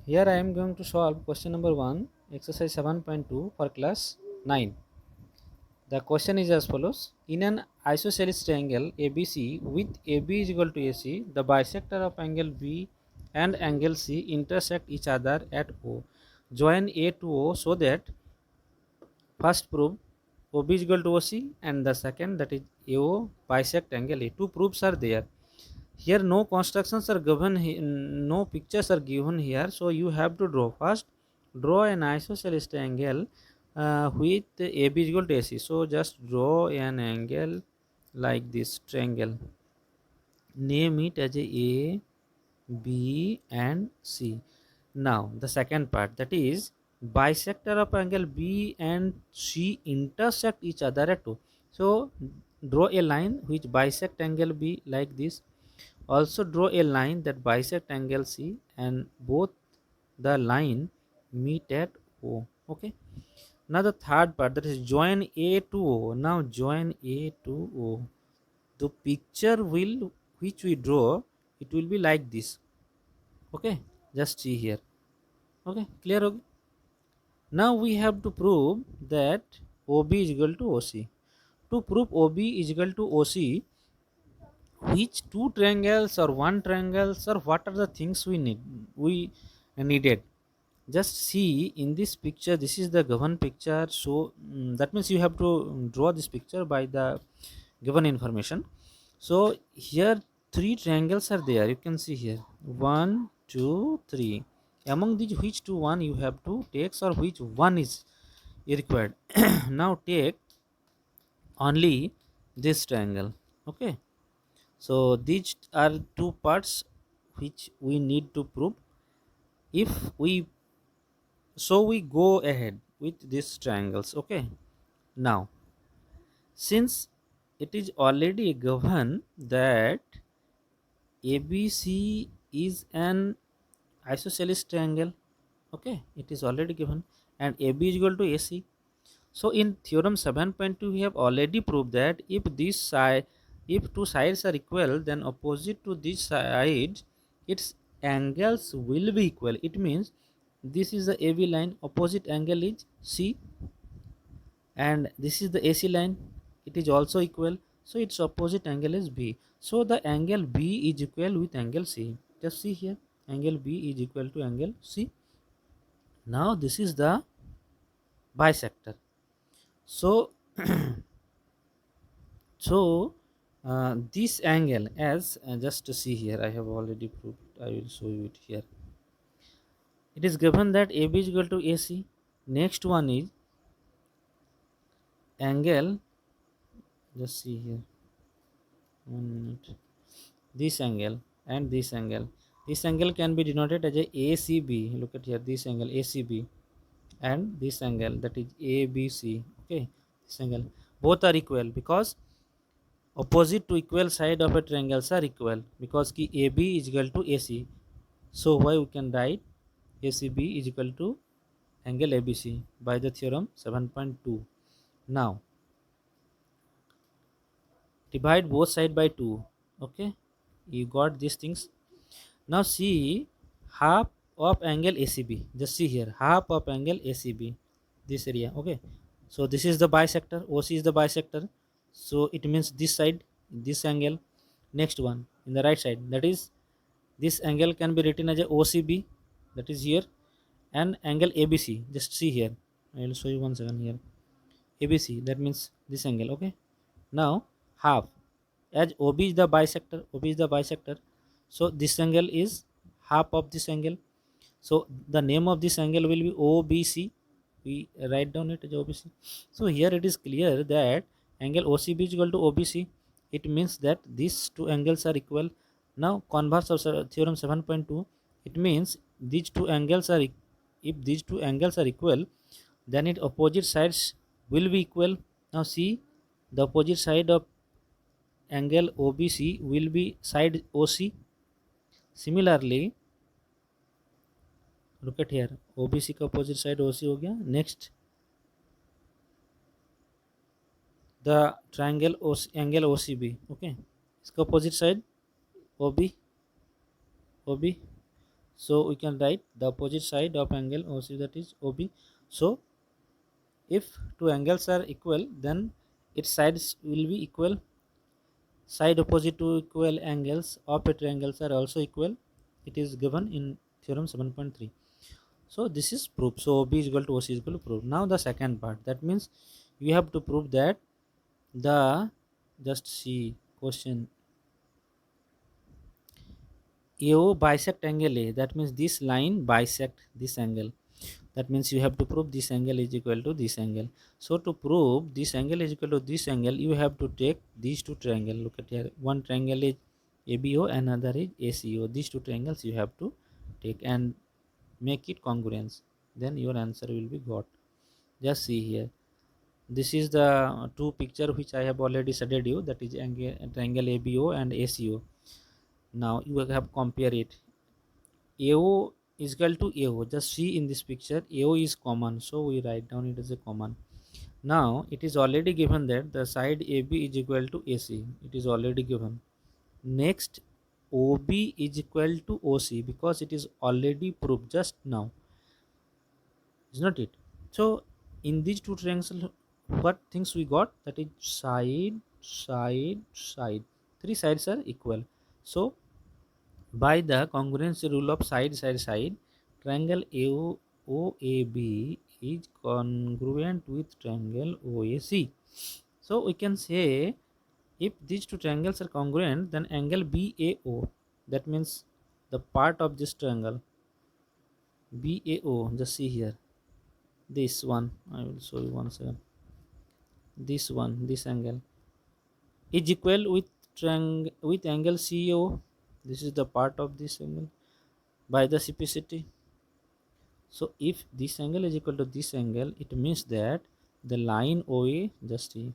Here I am going to solve question number 1, exercise 7.2 for class 9. The question is as follows. In an isosceles triangle ABC with AB is equal to AC, the bisector of angle B and angle C intersect each other at O. Join A to O so that first prove OB is equal to OC and the second, that is AO, bisect angle A. Two proofs are there. Here no constructions are given, no pictures are given here, so you have to draw. First draw an isosceles triangle with AB is equal to AC. So just draw an angle like this triangle, name it as A, B and C. Now the second part, that is bisector of angle B and C intersect each other at O. So draw a line which bisect angle B like this. Also draw a line that bisect angle C and both the line meet at O. Okay. Now the third part, that is join A to O. Now join A to O. The picture will which we draw, it will be like this. Okay. Just see here. Okay. Clear? Okay. Now we have to prove that OB is equal to OC. To prove OB is equal to OC, which two triangles or one triangles or what are the things we needed. Just see in this picture, this is the given picture, so that means you have to draw this picture by the given information. So here three triangles are there, you can see here 1 2 3. Among these, which two one you have to take, or which one is required. Now take only this triangle. Okay, so these are two parts which we need to prove. If we So we go ahead with these triangles. Okay, now since it is already given that ABC is an isosceles triangle, okay, it is already given, and AB is equal to AC. So in theorem 7.2 we have already proved that if two sides are equal, then opposite to this side its angles will be equal. It means this is the AB line, opposite angle is C, and this is the AC line, it is also equal, so its opposite angle is B. So the angle B is equal with angle C. Just see here, angle B is equal to angle C. Now this is the bisector. So this angle, as just to see here, I have already proved it, I will show you it here. It is given that AB is equal to AC. Next one is angle, just see here, 1 minute, this angle and this angle. This angle can be denoted as a ACB. Look at here, this angle ACB, and this angle, that is ABC. Okay, this angle, both are equal because opposite to equal side of a triangles are equal, because ki AB is equal to AC. So why we can write ACB is equal to angle ABC by the theorem 7.2. Now divide both side by 2. Okay, you got these things. Now see half of angle ACB. Just see here, half of angle ACB, this area. Okay, so this is the bisector, OC is the bisector, so it means this side, this angle. Next one in the right side, that is this angle can be written as a OCB, that is here, and angle ABC. Just see here, I will show you 1 second here. ABC, that means this angle. Okay, now half, as OB is the bisector, OB is the bisector, so this angle is half of this angle. So the name of this angle will be OBC. We write down it as OBC. So here it is clear that angle OCB is equal to OBC. It means that these two angles are equal. Now converse of theorem 7.2, it means these two angles are if these two angles are equal, then its opposite sides will be equal. Now see, the opposite side of angle OBC will be side OC. Similarly, look at here, OBC का opposite side OC हो गया. Next, the triangle angle OCB. Okay, इसका opposite side OB. So we can write the opposite side of angle OC, that is OB. So if two angles are equal, then its sides will be equal. Side opposite to equal angles of a triangles are also equal. It is given in theorem 7.3. So this is proof. So OB is equal to OC is equal to proof. Now the second part, that means you have to prove that the, just see question, AO bisect angle A, that means this line bisect this angle. That means you have to prove this angle is equal to this angle. So to prove this angle is equal to this angle, you have to take these two triangles. Look at here, one triangle is ABO, another is ACO. These two triangles you have to take and make it congruence, then your answer will be got. Just see here, this is the two picture which I have already studied you, that is triangle ABO and ACO. Now you have compare it. AO is equal to AO. Just see in this picture, AO is common, so we write down it as a common. Now it is already given that the side AB is equal to AC. It is already given. Next, OB is equal to OC, because it is already proved just now, is not it? So in these two triangles, what things we got, that is side, side, side. Three sides are equal. So by the congruency rule of side, side, side, triangle OAB is congruent with triangle OAC. So we can say, if these two triangles are congruent, then angle BAO, that means the part of this triangle BAO, just see here, this one, I will show you one second. This one, this angle is equal with with angle CO. This is the part of this angle by the CPCT. So if this angle is equal to this angle, it means that the line OA, just see,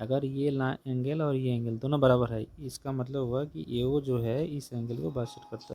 अगर ये angle और ये angle दोनों बराबर है, इसका मतलब हुआ कि AO जो है इस एंगल को बाइसेक्ट करता है.